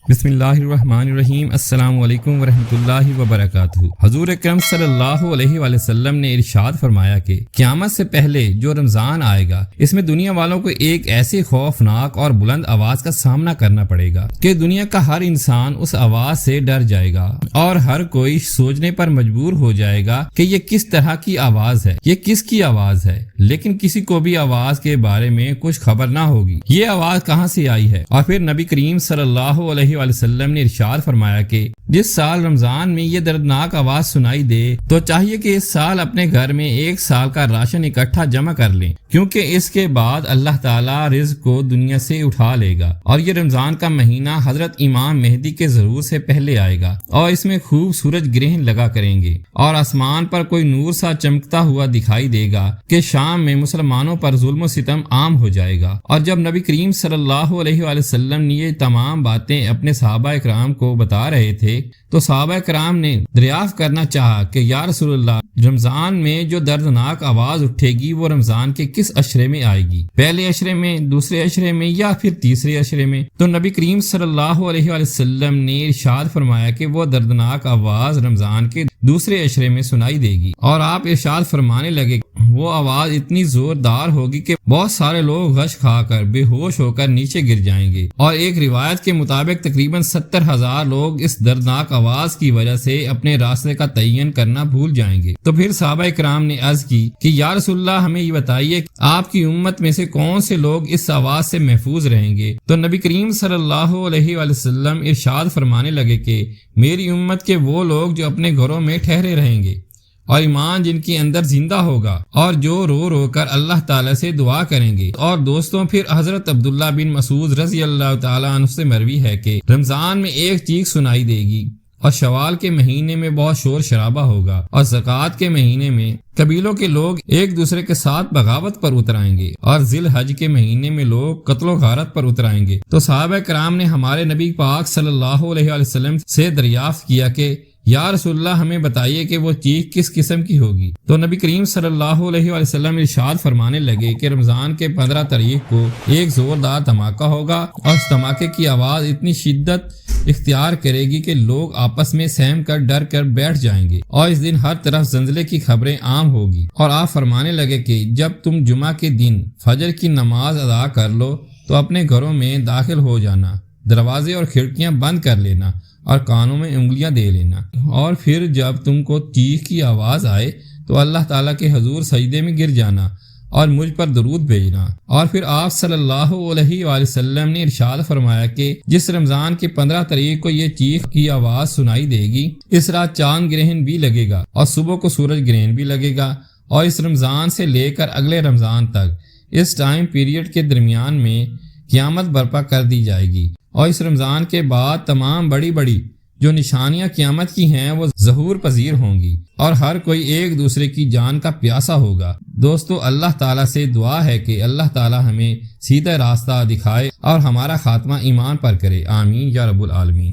بسم اللہ الرحمن الرحیم۔ السلام علیکم ورحمۃ اللہ وبرکاتہ۔ حضور اکرم صلی اللہ علیہ وآلہ وسلم نے ارشاد فرمایا کہ قیامت سے پہلے جو رمضان آئے گا اس میں دنیا والوں کو ایک ایسی خوفناک اور بلند آواز کا سامنا کرنا پڑے گا کہ دنیا کا ہر انسان اس آواز سے ڈر جائے گا اور ہر کوئی سوچنے پر مجبور ہو جائے گا کہ یہ کس طرح کی آواز ہے، یہ کس کی آواز ہے، لیکن کسی کو بھی آواز کے بارے میں کچھ خبر نہ ہوگی یہ آواز کہاں سے آئی ہے۔ اور پھر نبی کریم صلی اللہ علیہ وآلہ وسلم نے ارشاد فرمایا کہ جس سال رمضان میں یہ دردناک آواز سنائی دے تو چاہیے کہ اس سال اپنے گھر میں ایک سال کا راشن اکٹھا جمع کر لیں، کیونکہ اس کے بعد اللہ تعالیٰ رزق کو دنیا سے اٹھا لے گا اور یہ رمضان کا مہینہ حضرت امام مہدی کے ظہور سے پہلے آئے گا اور اس میں خوب سورج گرہن لگا کریں گے اور آسمان پر کوئی نور سا چمکتا ہوا دکھائی دے گا کہ شام میں مسلمانوں پر ظلم و ستم عام ہو جائے گا۔ اور جب نبی کریم صلی اللہ علیہ وآلہ وسلم نے یہ تمام باتیں اپنے صحابہ اکرام کو بتا رہے تھے تو صحابہ اکرام نے دریافت کرنا چاہا کہ یا رسول اللہ، رمضان میں جو دردناک آواز اٹھے گی وہ رمضان کے کس عشرے میں آئے گی، پہلے عشرے میں، دوسرے عشرے میں یا پھر تیسرے عشرے میں؟ تو نبی کریم صلی اللہ علیہ وآلہ وسلم نے ارشاد فرمایا کہ وہ دردناک آواز رمضان کے دوسرے عشرے میں سنائی دے گی، اور آپ ارشاد فرمانے لگے وہ آواز اتنی زوردار ہوگی کہ بہت سارے لوگ غش کھا کر بے ہوش ہو کر نیچے گر جائیں گے، اور ایک روایت کے مطابق تقریباً 70,000 لوگ اس دردناک آواز کی وجہ سے اپنے راستے کا تعین کرنا بھول جائیں گے۔ تو پھر صحابہ اکرام نے عرض کی کہ یا رسول اللہ، ہمیں یہ بتائیے کہ آپ کی امت میں سے کون سے لوگ اس آواز سے محفوظ رہیں گے؟ تو نبی کریم صلی اللہ علیہ وآلہ وسلم ارشاد فرمانے لگے کہ میری امت کے وہ لوگ جو اپنے گھروں میں ٹھہرے رہیں گے اور ایمان جن کے اندر زندہ ہوگا اور جو رو رو کر اللہ تعالیٰ سے دعا کریں گے۔ اور دوستوں، پھر حضرت عبداللہ بن مسعود رضی اللہ تعالیٰ عنہ سے مروی ہے کہ رمضان میں ایک چیخ سنائی دے گی، اور شوال کے مہینے میں بہت شور شرابہ ہوگا، اور زکوٰۃ کے مہینے میں قبیلوں کے لوگ ایک دوسرے کے ساتھ بغاوت پر اتر آئیں گے، اور ذی الحج کے مہینے میں لوگ قتل و غارت پر اتر آئیں گے۔ تو صحابہ کرام نے ہمارے نبی پاک صلی اللہ علیہ وآلہ وسلم سے دریافت کیا کہ یا رسول اللہ، ہمیں بتائیے کہ وہ چیخ کس قسم کی ہوگی؟ تو نبی کریم صلی اللہ علیہ وآلہ وسلم ارشاد فرمانے لگے کہ رمضان کے 15 تاریخ کو ایک زوردار دھماکہ ہوگا، اور اس دھماکے کی آواز اتنی شدت اختیار کرے گی کہ لوگ آپس میں سہم کر ڈر کر بیٹھ جائیں گے، اور اس دن ہر طرف زلزلے کی خبریں عام ہوگی۔ اور آپ فرمانے لگے کہ جب تم جمعہ کے دن فجر کی نماز ادا کر لو تو اپنے گھروں میں داخل ہو جانا، دروازے اور کھڑکیاں بند کر لینا اور کانوں میں انگلیاں دے لینا، اور پھر جب تم کو چیخ کی آواز آئے تو اللہ تعالیٰ کے حضور سجدے میں گر جانا اور مجھ پر درود بھیجنا۔ اور پھر آپ صلی اللہ علیہ وآلہ وسلم نے ارشاد فرمایا کہ جس رمضان کے 15 تاریخ کو یہ چیخ کی آواز سنائی دے گی، اس رات چاند گرہن بھی لگے گا اور صبح کو سورج گرہن بھی لگے گا، اور اس رمضان سے لے کر اگلے رمضان تک اس ٹائم پیریڈ کے درمیان میں قیامت برپا کر دی جائے گی، اور اس رمضان کے بعد تمام بڑی بڑی جو نشانیاں قیامت کی ہیں وہ ظہور پذیر ہوں گی، اور ہر کوئی ایک دوسرے کی جان کا پیاسا ہوگا۔ دوستو، اللہ تعالیٰ سے دعا ہے کہ اللہ تعالیٰ ہمیں سیدھا راستہ دکھائے اور ہمارا خاتمہ ایمان پر کرے، آمین یا رب العالمین۔